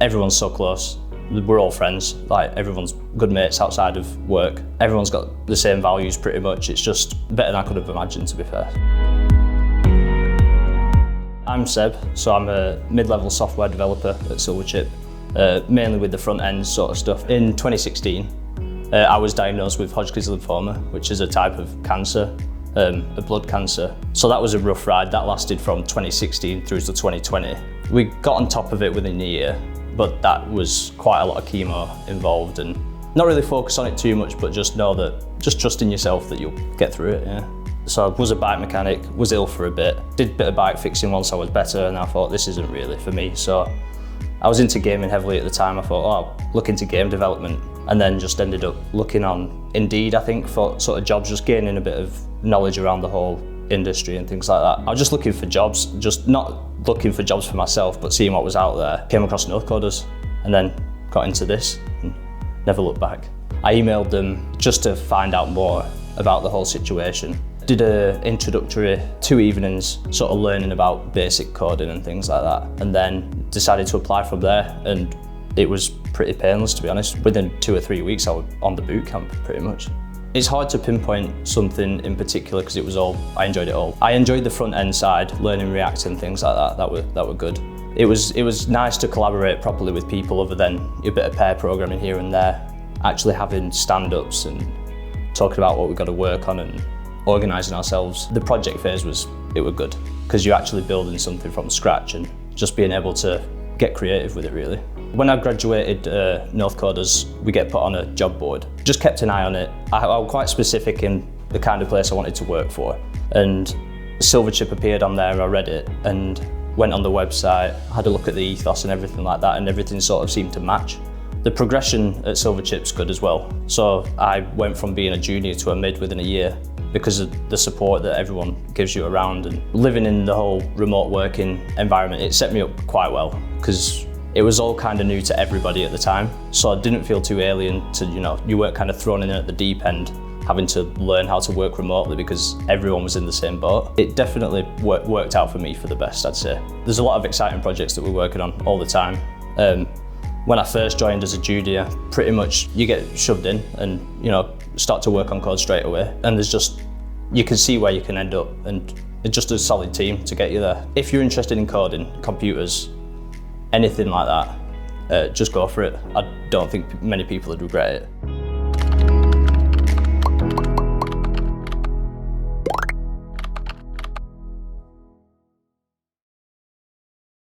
everyone's so close. We're all friends, like everyone's good mates outside of work. Everyone's got the same values pretty much. It's just better than I could have imagined, to be fair. I'm Seb, so I'm a mid-level software developer at Silverchip, mainly with the front end sort of stuff. In 2016, I was diagnosed with Hodgkin's lymphoma, which is a type of cancer, a blood cancer. So that was a rough ride. That lasted from 2016 through to 2020. We got on top of it within a year, but that was quite a lot of chemo involved, and not really focus on it too much, but just know that, just trust in yourself that you'll get through it, yeah. So I was a bike mechanic, was ill for a bit, did a bit of bike fixing once I was better, and I thought this isn't really for me. So I was into gaming heavily at the time. I thought, oh, look into game development, and then just ended up looking on Indeed, I think, for sort of jobs, just gaining a bit of knowledge around the whole industry and things like that. I was just looking for jobs, just not looking for jobs for myself, but seeing what was out there. Came across Northcoders and then got into this and never looked back. I emailed them just to find out more about the whole situation. Did an introductory 2 evenings, sort of learning about basic coding and things like that, and then decided to apply from there, and it was pretty painless, to be honest. Within 2 or 3 weeks I was on the boot camp pretty much. It's hard to pinpoint something in particular because I enjoyed it all. I enjoyed the front end side, learning React and things like that. That were good. It was nice to collaborate properly with people other than a bit of pair programming here and there. Actually having stand-ups and talking about what we've got to work on and organising ourselves. The project phase was good because you're actually building something from scratch and just being able to get creative with it, really. When I graduated Northcoders, we get put on a job board. Just kept an eye on it. I was quite specific in the kind of place I wanted to work for, and Silverchip appeared on there. I read it and went on the website, had a look at the ethos and everything like that, and everything sort of seemed to match. The progression at Silverchip's good as well. So I went from being a junior to a mid within a year because of the support that everyone gives you around, and living in the whole remote working environment, it set me up quite well because it was all kind of new to everybody at the time. So I didn't feel too alien to, you weren't kind of thrown in at the deep end, having to learn how to work remotely because everyone was in the same boat. It definitely worked out for me for the best, I'd say. There's a lot of exciting projects that we're working on all the time. When I first joined as a junior, pretty much you get shoved in and start to work on code straight away. And you can see where you can end up, and it's just a solid team to get you there. If you're interested in coding, computers, anything like that, just go for it. I don't think many people would regret it.